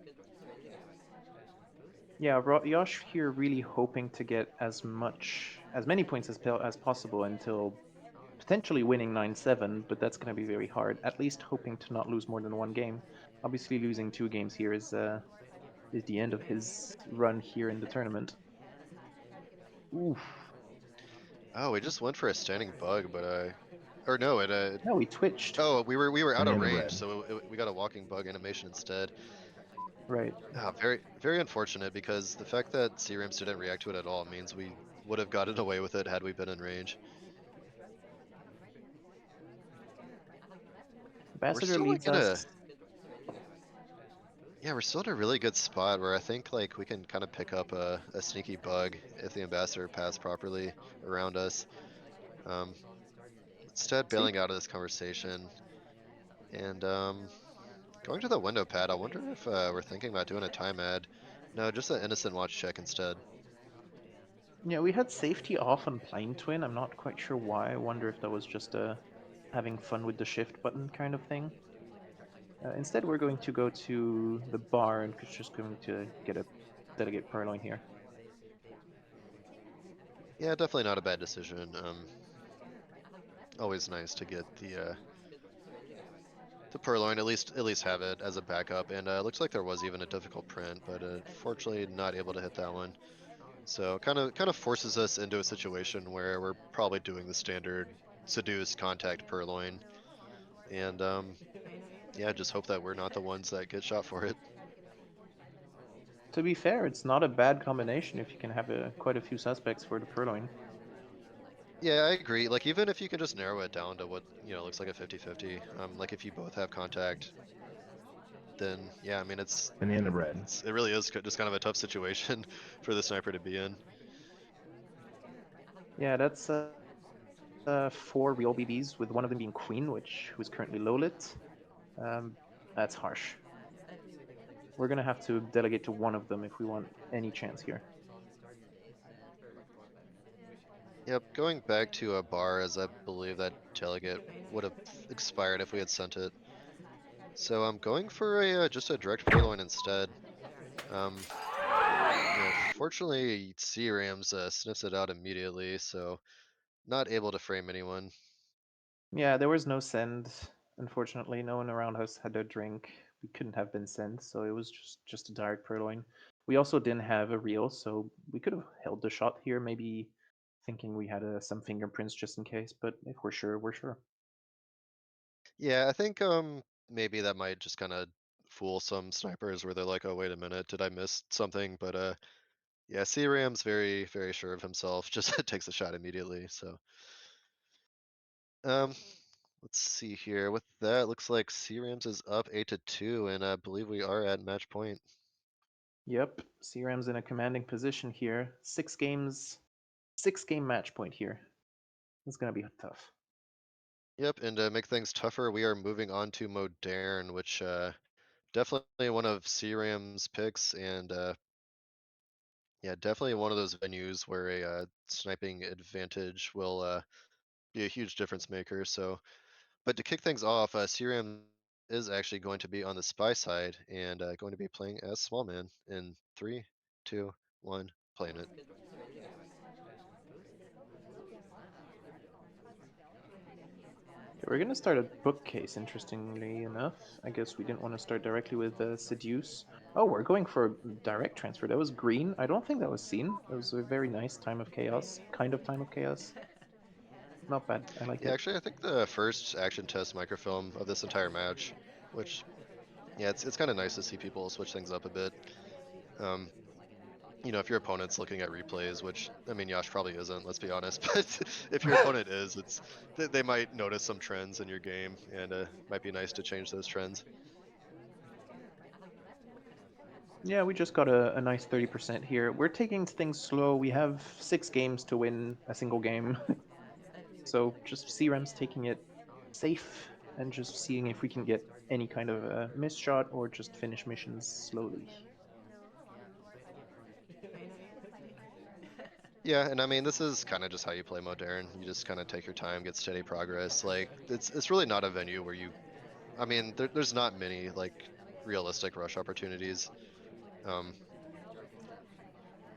Yeah, Yosh here really hoping to get as many points as possible until potentially winning 9-7, but that's going to be very hard. At least hoping to not lose more than one game. Obviously, losing 2 games here is the end of his run here in the tournament. Oof. Oh, we just went for a standing bug, but or no, it No, we twitched. oh we were out And of in the range, red. so we got a walking bug animation instead. Right. Ah, very very unfortunate because the fact that C-Rams didn't react to it at all means we would have gotten away with it had we been in range. We're Ambassador still like leads in a us. Yeah, we're still in a really good spot where I think like we can kind of pick up a sneaky bug if the ambassador passed properly around us. Um, Instead, See? bailing out of this conversation and going to the window pad. I wonder if we're thinking about doing a time ad. No, just an innocent watch check instead. Yeah, we had safety off on Plane Twin. I'm not quite sure why. I wonder if that was just a having fun with the shift button kind of thing. Instead, we're going to go to the bar and just going to get a delegate Purloin here. Yeah, definitely not a bad decision. Always nice to get Purloin, at least have it as a backup. And it looks like there was even a difficult print, but fortunately not able to hit that one. So kind of forces us into a situation where we're probably doing the standard seduce contact Purloin. And yeah, just hope that we're not the ones that get shot for it. To be fair, it's not a bad combination if you can have quite a few suspects for the Purloin. Yeah, I agree. Like even if you can just narrow it down to what, looks like a 50-50, like if you both have contact, then yeah, I mean Banana bread. it really is just kind of a tough situation for the sniper to be in. Yeah, that's 4 real BBs, with one of them being Queen, who's currently low lit. That's harsh. We're gonna have to delegate to one of them if we want any chance here. Yep, going back to a bar, as I believe that delegate would have expired if we had sent it. So I'm going for a just a direct purloin instead. Um, fortunately, C-Rams sniffs it out immediately, so not able to frame anyone. Yeah, there was no send. Unfortunately, no one around us had a drink. We couldn't have been sent, so it was just a direct Purloin. We also didn't have a reel, so we could have held the shot here, maybe thinking we had some fingerprints just in case. But if we're sure, we're sure. Yeah, I think maybe that might just kind of fool some snipers where they're like, oh wait a minute, did I miss something? But yeah, C-Ram's very, very sure of himself, just takes a shot immediately. So um let's see here. With that, looks like C-Rams is up 8-2, and I believe we are at match point. Yep, CRM's in a commanding position here. 6 game match point here. It's gonna be tough. Yep, and to make things tougher, we are moving on to Modern, which definitely one of C-Ram's picks, and yeah, definitely one of those venues where a sniping advantage will be a huge difference maker. So, but to kick things off, C-Ram is actually going to be on the spy side and going to be playing as small man in 3, 2, 1, playing it. We're gonna start a bookcase, interestingly enough. I guess we didn't want to start directly with Seduce. Oh, we're going for direct transfer. That was green. I don't think that was seen. It was a very nice time of chaos. Kind of time of chaos. Not bad. I like Yeah, it. actually, I think the first action test microfilm of this entire match, which yeah, it's kind of nice to see people switch things up a bit. Um, if your opponent's looking at replays, which I mean, Yosh probably isn't, let's be honest, but if your opponent is, they might notice some trends in your game, and might be nice to change those trends. Yeah, we just got a nice 30% here. We're taking things slow. We have 6 games to win a single game. So just CRM's taking it safe and just seeing if we can get any kind of a miss shot or just finish missions slowly. Yeah, and I mean, this is kind of just how you play Modern. You just kind of take your time, get steady progress. Like it's really not a venue where I mean, there's not many like realistic rush opportunities. Um,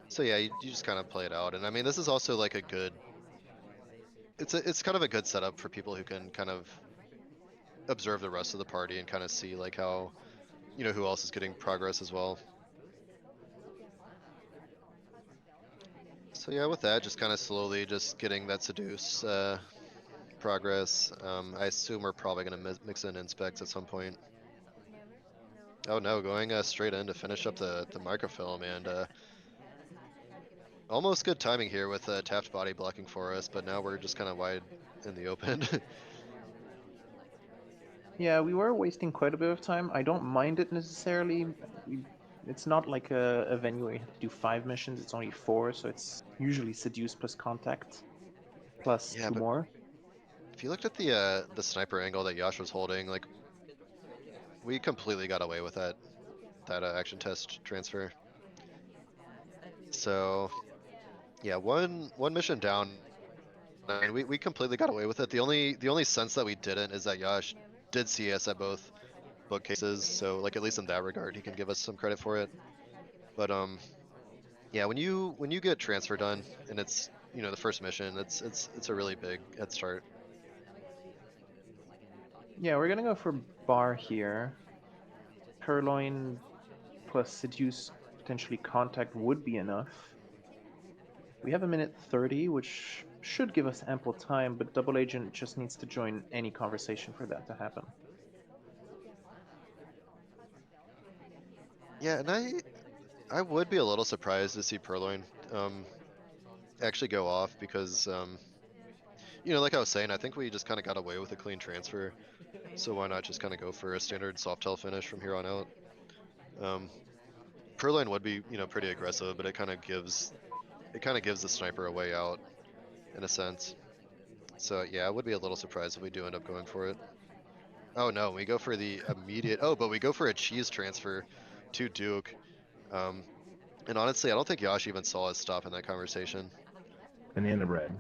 so yeah, you just kind of play it out, and I mean, this is also like a good. It's kind of a good setup for people who can kind of observe the rest of the party and kind of see like how who else is getting progress as well. So yeah, with that, just kind of slowly just getting that seduce progress. I assume we're probably gonna mix in inspects at some point. Oh no, going straight in to finish up the microfilm, and almost good timing here with tapped body blocking for us, but now we're just kind of wide in the open. Yeah, we were wasting quite a bit of time. I don't mind it necessarily. It's not like a venue where you have to do 5 missions. It's only 4, so it's usually seduce plus contact plus Yeah, 2 but more. if you looked at the sniper angle that Yosh was holding, like we completely got away with that action test transfer. So yeah, one mission down. I mean, we completely got away with it. The only sense that we didn't is that Yash did see us at both bookcases, so like at least in that regard, he can give us some credit for it. But yeah, when you get transfer done and it's the first mission, it's a really big head start. Yeah, we're gonna go for bar here. Purloin plus Seduce, potentially Contact would be enough. We have a minute 30, which should give us ample time, but Double Agent just needs to join any conversation for that to happen. Yeah, and I would be a little surprised to see Purloin actually go off because like I was saying, I think we just kind of got away with a clean transfer. So why not just kind of go for a standard soft tail finish from here on out? Purloin would be, pretty aggressive, but it kind of gives the sniper a way out in a sense. So yeah, I would be a little surprised if we do end up going for it. Oh no, we go for the immediate. Oh, but we go for a cheese transfer to Duke. Um, and honestly, I don't think Yosh even saw us stop in that conversation. Banana bread.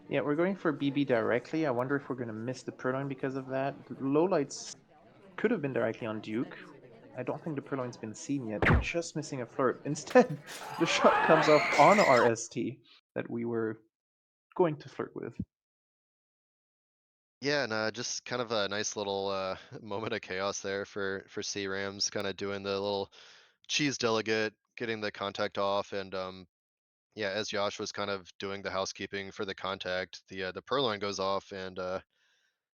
Yeah, we're going for BB directly. I wonder if we're going to miss the Purloin because of that. The lowlights could have been directly on Duke. I don't think the Purloin's been seen yet. We're just missing a flirt. Instead, the shot comes off on our ST that we were going to flirt with. Yeah, and just kind of a nice little moment of chaos there for C Rams, kind of doing the little cheese delegate, getting the contact off, and yeah, as Josh was kind of doing the housekeeping for the contact, the Purloin goes off, and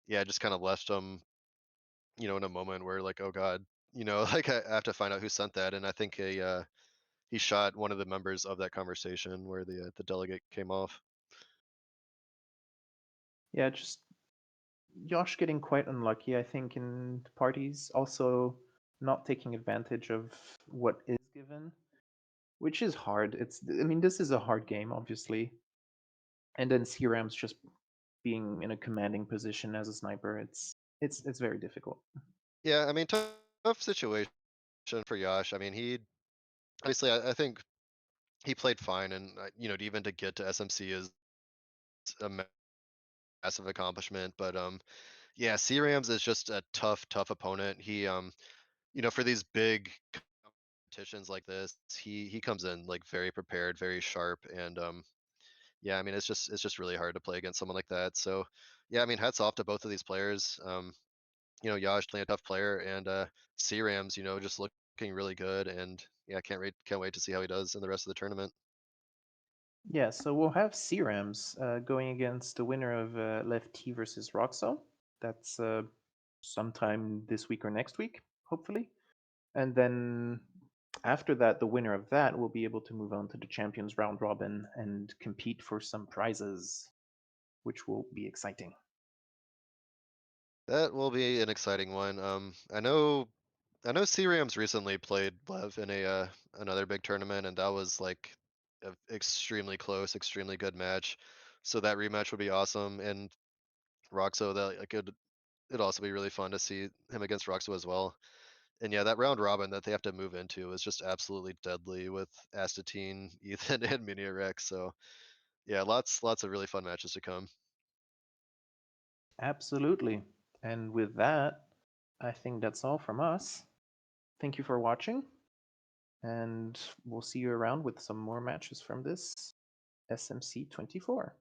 yeah, just kind of left him, in a moment where like, oh god, like I have to find out who sent that, and I think he shot one of the members of that conversation where the delegate came off. Yeah, just Yosh getting quite unlucky, I think, in parties. Also, not taking advantage of what is given, which is hard. I mean, this is a hard game, obviously. And then CRM's just being in a commanding position as a sniper. It's very difficult. Yeah, I mean, tough situation for Yash. I mean, he obviously, I think he played fine, and even to get to SMC is a massive accomplishment. But yeah, C Rams is just a tough opponent. He for these big competitions like this, he comes in like very prepared, very sharp, and yeah, I mean it's just really hard to play against someone like that. So yeah, I mean hats off to both of these players. Yash playing a tough player, and C Rams, just looking really good, and yeah, can't wait to see how he does in the rest of the tournament. Yeah, so we'll have CRAMs going against the winner of Left T versus Roxo. That's sometime this week or next week, hopefully. And then after that, the winner of that will be able to move on to the Champions Round Robin and compete for some prizes, which will be exciting. That will be an exciting one. I know C Rams recently played Lev in a another big tournament, and that was like an extremely close, extremely good match. So that rematch would be awesome, and Roxo, that like it'd also be really fun to see him against Roxo as well. And yeah, that round robin that they have to move into is just absolutely deadly with Astatine, Ethan, and Minirex. So yeah, lots of really fun matches to come. Absolutely. And with that, I think that's all from us. Thank you for watching, and we'll see you around with some more matches from this SMC 24.